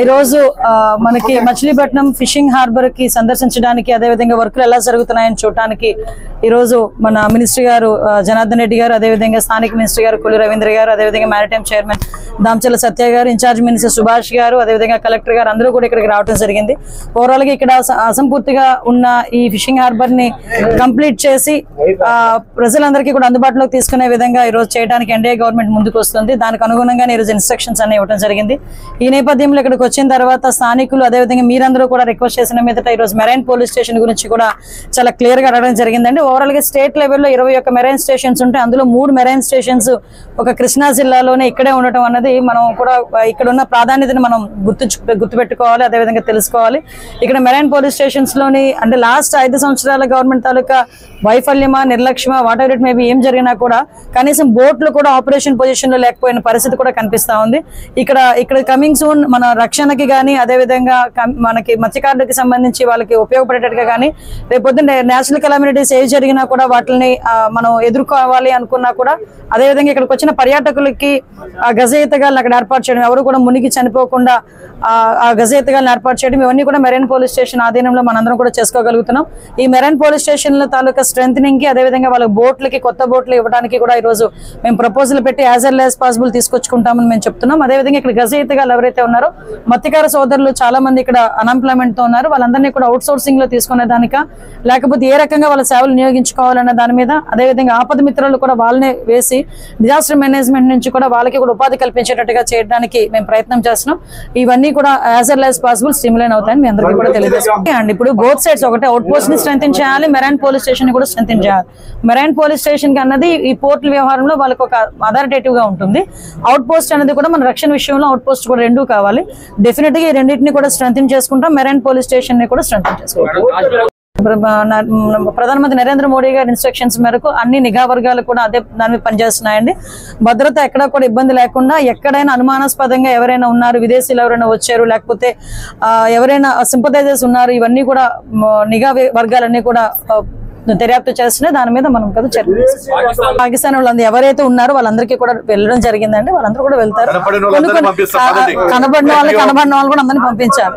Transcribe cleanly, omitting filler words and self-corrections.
ఈరోజు మనకి Machilipatnam fishing harbour కి సందర్శించడానికి అదే విధంగా వర్కులు ఎలా జరుగుతున్నాయని చూడడానికి ఈరోజు మన మినిస్టర్ గారు జనార్దన్ రెడ్డి గారు, అదేవిధంగా స్థానిక మినిస్టర్ గారు కొల్లు రవీంద్ర గారు, అదేవిధంగా మ్యారిటైమ్ చైర్మన్ దామచల్ల సత్య గారు, ఇన్ఛార్జ్ మినిస్టర్ సుభాష్ గారు, అదేవిధంగా కలెక్టర్ గారు అందరూ కూడా ఇక్కడికి రావడం జరిగింది. ఓవరాల్ గా ఇక్కడ అసంపూర్తిగా ఉన్న ఈ ఫిషింగ్ హార్బర్ ని కంప్లీట్ చేసి ప్రజలందరికీ కూడా అందుబాటులోకి తీసుకునే విధంగా ఈరోజు చేయడానికి ఎన్డీఏ గవర్నమెంట్ ముందుకు వస్తుంది. దానికి అనుగుణంగానే ఈరోజు ఇన్స్ట్రక్షన్స్ అన్ని ఇవ్వడం జరిగింది. ఈ నేపథ్యంలో ఇక్కడికి వచ్చిన తర్వాత స్థానికులు అదేవిధంగా మీరందరూ కూడా రిక్వెస్ట్ చేసిన మీదట ఈరోజు మెరైన్ పోలీస్ స్టేషన్ గురించి కూడా చాలా క్లియర్ గా అడగడం జరిగిందండి. ఓవరాల్ గా స్టేట్ లెవెల్లో 21 మెరైన్ స్టేషన్స్ ఉంటాయి. అందులో 3 మెరైన్ స్టేషన్స్ ఒక కృష్ణా జిల్లాలోనే ఇక్కడే ఉండటం అన్నది మనం కూడా ఇక్కడ ఉన్న ప్రాధాన్యతను మనం గుర్తుపెట్టుకోవాలి, అదేవిధంగా తెలుసుకోవాలి. ఇక్కడ మెరైన్ పోలీస్ స్టేషన్స్ లోని అంటే లాస్ట్ 5 సంవత్సరాల గవర్నమెంట్ తాలూకా వైఫల్యమా నిర్లక్ష్యమా వాట్ ఎవర్ ఇట్ మేబీ ఏం జరిగినా కూడా కనీసం బోట్లు కూడా ఆపరేషన్ పొజిషన్ లో లేకపోయిన పరిస్థితి కూడా కనిపిస్తా ఉంది. ఇక్కడ కమింగ్ సూన్ మన రక్షణకి కానీ అదేవిధంగా మనకి మత్స్యకారులకి సంబంధించి వాళ్ళకి ఉపయోగపడేటట్టుగా కానీ రేపొద్దున నేషనల్ కెలామిటీస్ ఏ జరిగినా కూడా వాటిని మనం ఎదుర్కోవాలి అనుకున్నా కూడా అదేవిధంగా ఇక్కడికి వచ్చిన పర్యాటకులకి ఆ గజయితగాలను అక్కడ ఏర్పాటు చేయడం, ఎవరు కూడా మునిగి చనిపోకుండా ఆ గజయితగాలను ఏర్పాటు చేయడం, ఇవన్నీ కూడా మెరైన్ పోలీస్ స్టేషన్ ఆధీనంలో మనందరం కూడా చేసుకోగలుగుతున్నాం. ఈ మెరైన్ పోలీస్ స్టేషన్ల తాలూకా స్ట్రెంథనింగ్ కి అదేవిధంగా వాళ్ళ బోట్లకి కొత్త బోట్లు ఇవ్వడానికి కూడా ఈ రోజు మేము ప్రపోజల్ పెట్టి యాజ్ ఎర్లీ యాజ్ పాసిబుల్ తీసుకొచ్చుకుంటామని మేము చెప్తున్నాం. అదేవిధంగా ఇక్కడ గజయితగాలు ఎవరైతే ఉన్నారో మత్స్యకార సోదరులు చాలా మంది ఇక్కడ అన్ఎంప్లాయ్మెంట్ తో ఉన్నారు. వాళ్ళందరినీ కూడా అవుట్ సోర్సింగ్ లో తీసుకునే దానిక లేకపోతే ఏ రకంగా వాళ్ళ సేవలు వినియోగించుకోవాలన్న దాని మీద, అదేవిధంగా ఆపద మిత్రులు కూడా వాళ్ళనే వేసి డిజాస్టర్ మేనేజ్మెంట్ నుంచి కూడా వాళ్ళకి కూడా ఉపాధి కల్పించేటట్టుగా చేయడానికి మేము ప్రయత్నం చేస్తున్నాం. ఇవన్నీ కూడా as early as possible streamline అవుతాయని మీ అందరికీ కూడా తెలియజేస్తాం. అండ్ ఇప్పుడు బోత్ సైడ్స్ ఒకటే అవుట్ పోస్ట్ ని స్ట్రెంథెన్ చేయాలి, మెరైన్ పోలీస్ స్టేషన్ కూడా స్ట్రెంథెన్ చేయాలి. మెరైన్ పోలీస్ స్టేషన్ కి అన్నది ఈ పోర్టుల వ్యవహారంలో వాళ్ళకి ఒక అథారిటేటివ్ గా ఉంటుంది. అవుట్ పోస్ట్ అనేది కూడా మన రక్షణ విషయంలో అవుట్ పోస్ట్ కూడా రెండూ కావాలి. డెఫినెట్ గా ఈ రెండింటిని కూడా స్ట్రెంథెన్ చేసుకుంటాం, మెరైన్ పోలీస్ స్టేషన్ ని కూడా స్ట్రెంథెన్ చేసుకుంటాం. ప్రధానమంత్రి నరేంద్ర మోడీ గారి ఇన్స్ట్రక్షన్స్ మేరకు అన్ని నిఘా వర్గాలు కూడా అదే దాని మీద పనిచేస్తున్నాయండి. భద్రత ఎక్కడా కూడా ఇబ్బంది లేకుండా ఎక్కడైనా అనుమానాస్పదంగా ఎవరైనా ఉన్నారు, విదేశీయులు ఎవరైనా వచ్చారు, లేకపోతే ఎవరైనా సింపథైజర్స్ ఉన్నారు, ఇవన్నీ కూడా నిఘా వర్గాలన్నీ కూడా దర్యాప్తు చేస్తున్నాయి. దాని మీద మనం కదా పాకిస్తాన్ వాళ్ళందరూ ఎవరైతే ఉన్నారో వాళ్ళందరికీ కూడా వెళ్ళడం జరిగిందండి. వాళ్ళందరూ కూడా వెళ్తారు. కనబడిన వాళ్ళు కూడా అందరినీ పంపించారు.